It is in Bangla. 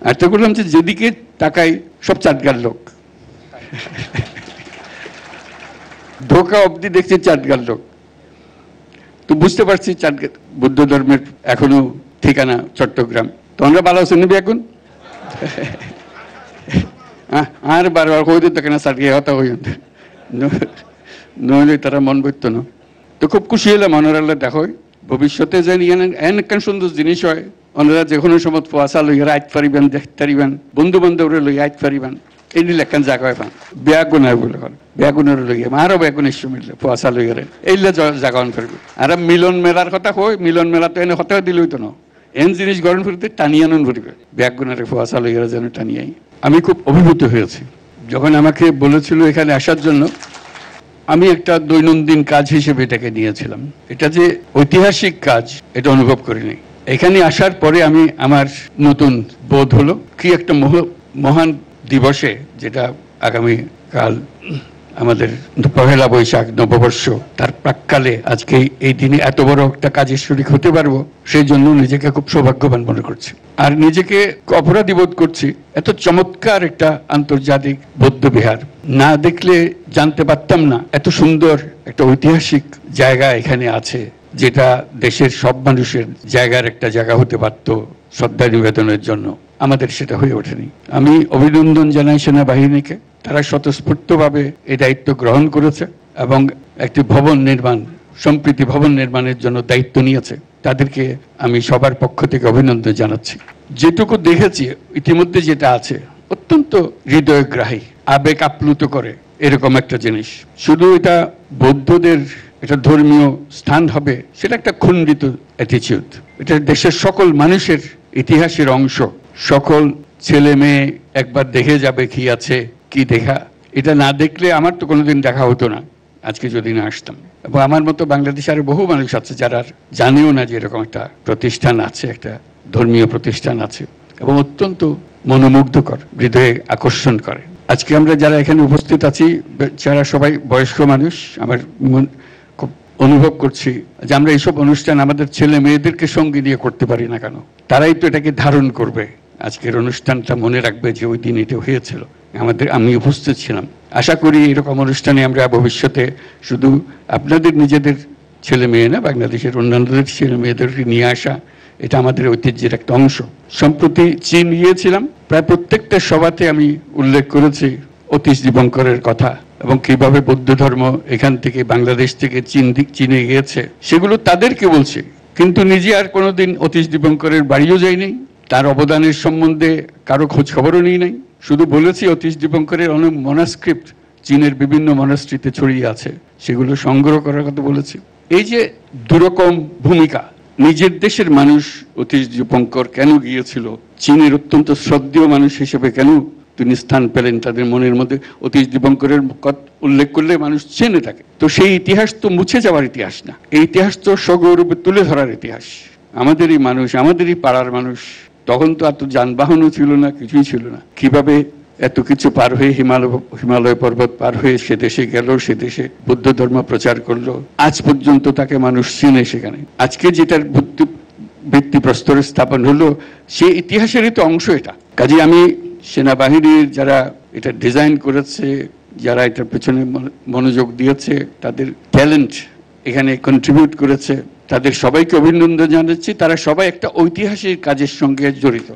আয়ত্ত করলাম যে যেদিকে তাকাই সব চাটগার লোক, ঢোকা অবধি দেখছি চাটগার লোক। তো বুঝতে পারছি চাটগার বৌদ্ধ ধর্মের এখনো ঠিকানা চট্টগ্রাম। তোমরা ভালো আছো নিবি এখন? আর বারবার হইতে থাকে না চাটগে হতা হই, নইলে তারা মন বইতো না। তো খুব খুশি হলাম অনারাল্লাহ দেখো ভবিষ্যতে জানি এন সুন্দর জিনিস হয়। ওনারা যে কোনো সময় ফোয়াশা লইয়া আইত পারিবেন, দেখতে পারিবেন, বন্ধু বান্ধবরে লইয়া আইত পারিবেন। এই নিলে একখান জায়গা হয় পান বেগুনার বলে বেগুনের লইয়া আরো বেগুনের মিললে ফোয়াশা লইয়া এইলে জায়গা পারবে। আর মিলন মেলার কথা কই, মিলন মেলা তো এনে হতে দিল হইতো না, এন জিনিস গরম ফুরিতে টানিয়ে আনন ফুরিবে, বেগুনারে ফোয়াশা লইয়া যেন টানিয়াই। আমি খুব অভিভূত হয়েছি যখন আমাকে বলেছিল এখানে আসার জন্য। আমি একটা দৈনন্দিন কাজ হিসেবে এটাকে নিয়েছিলাম। এটা যে ঐতিহাসিক কাজ এটা অনুভব করিনি। এখানে আসার পরে আমি আমার নতুন বোধ হলো কি একটা মহান দিবসে, যেটা আগামী কাল আমাদের পহেলা বৈশাখ নববর্ষ, তার প্রাক্কালে আজকে এই দিনে এত বড় একটা কাজের শরীক হতে পারবো, সেই জন্য নিজেকে খুব সৌভাগ্যবান মনে করছি। আর নিজেকে অপরাধী বোধ করছি, এত চমৎকার একটা আন্তর্জাতিক বৌদ্ধ বিহার না দেখলে জানতে পারতাম না এত সুন্দর একটা ঐতিহাসিক জায়গা এখানে আছে, যেটা দেশের সব মানুষের জায়গার একটা জায়গা হতে পারত শ্রদ্ধা নিবেদনের জন্য। আমাদের সেটা হয়ে ওঠেনি। আমি অভিনন্দন জানাই সেনাবাহিনীকে, তারা স্বতঃস্ফূর্তভাবে এই দায়িত্ব গ্রহণ করেছে এবং একটি ভবন নির্মাণ, সম্প্রীতি ভবন নির্মাণের জন্য দায়িত্ব নিয়েছে। তাদেরকে আমি সবার পক্ষ থেকে অভিনন্দন জানাচ্ছি। যেটুকু দেখেছি ইতিমধ্যে যেটা আছে অত্যন্ত হৃদয়গ্রাহী, আবেগ আপ্লুত করে এরকম একটা জিনিস। শুধু এটা বৌদ্ধদের এটা ধর্মীয় স্থান হবে সেটা একটা খণ্ডিত অ্যাটিচিউড। এটা দেশের সকল মানুষের ইতিহাসের অংশ। সকল ছেলে মেয়ে একবার দেখে যাবে কি আছে, কি দেখা। এটা না দেখলে আমার তো কোনোদিন দেখা হতো না আজকে যদি না আসতাম। এবং আমার মতো বাংলাদেশে আরো বহু মানুষ আছে যারা জানেও না যে এরকম একটা প্রতিষ্ঠান আছে, একটা ধর্মীয় প্রতিষ্ঠান আছে, এবং অত্যন্ত মনোমুগ্ধকর, হৃদয়ে আকর্ষণ করে। আজকে আমরা যারা এখানে উপস্থিত আছি যারা সবাই বয়স্ক মানুষ, আমার খুব অনুভব করছি যে আমরা এইসব অনুষ্ঠান আমাদের ছেলে মেয়েদেরকে সঙ্গে নিয়ে করতে পারি না কেন। তারাই তো এটাকে ধারণ করবে, আজকের অনুষ্ঠানটা মনে রাখবে যে ওই দিন এটা হয়েছিল, আমি উপস্থিত ছিলাম। আশা করি এরকম অনুষ্ঠানে আমরা ভবিষ্যতে শুধু আপনাদের নিজেদের ছেলে মেয়ে না, বাংলাদেশের অন্যান্যদের ছেলে মেয়েদেরকে নিয়ে আসা, এটা আমাদের ঐতিহ্যের একটা অংশ। সম্প্রতি চীন গিয়েছিলাম, প্রায় প্রত্যেকটা সভাতে আমি উল্লেখ করেছি অতীশ দীপঙ্করের কথা এবং কিভাবে বৌদ্ধ ধর্ম এখান থেকে বাংলাদেশ থেকে চীনে গিয়েছে, সেগুলো তাদেরকে বলছে। কিন্তু নিজে আর কোনোদিন অতীশ দীপঙ্করের বাড়িও যাইনি, তার অবদানের সম্বন্ধে কারো খোঁজ খবরও নিই নাই। শুধু বলেছি অতীশ দীপঙ্করের অনেক মনাস্ক্রিপ্ট চীনের বিভিন্ন মনাস্ট্রিতে ছড়িয়ে আছে, সেগুলো সংগ্রহ করার কথা বলেছি। এই যে দুরকম ভূমিকা, নিজের দেশের মানুষ অতীশ দীপঙ্কর কেন গিয়েছিল, চীনের অত্যন্ত শ্রদ্ধেয় মানুষ হিসেবে কেন তিনি স্থান পেলেন তাদের মনের মধ্যে, অতীশ দীপঙ্করের উল্লেখ করলে মানুষ চেনে থাকে। তো সেই ইতিহাস তো মুছে যাওয়ার ইতিহাস না, এই ইতিহাস তো সগৌরবে তুলে ধরার ইতিহাস। আমাদেরই মানুষ, আমাদেরই পাড়ার মানুষ, তখন তো এত যানবাহনও ছিল না, কিছুই ছিল না। কিভাবে এত কিছু পার হয়ে হিমালয় পর্বত পার হয়ে সে দেশে গেল, সে দেশে বৌদ্ধ ধর্ম প্রচার করলো, আজ পর্যন্ত তাকে মানুষ চিনে সেখানে। আজকে যেটার ভিত্তিপ্রস্তর স্থাপন হলো সে ইতিহাসেরই তো অংশ এটা। কাজে আমি সেনাবাহিনীর যারা এটা ডিজাইন করেছে, যারা এটার পেছনে মনোযোগ দিয়েছে, তাদের ট্যালেন্ট এখানে কন্ট্রিবিউট করেছে, তাদের সবাইকে অভিনন্দন জানাচ্ছি। তারা সবাই একটা ঐতিহাসিক কাজের সঙ্গে জড়িত।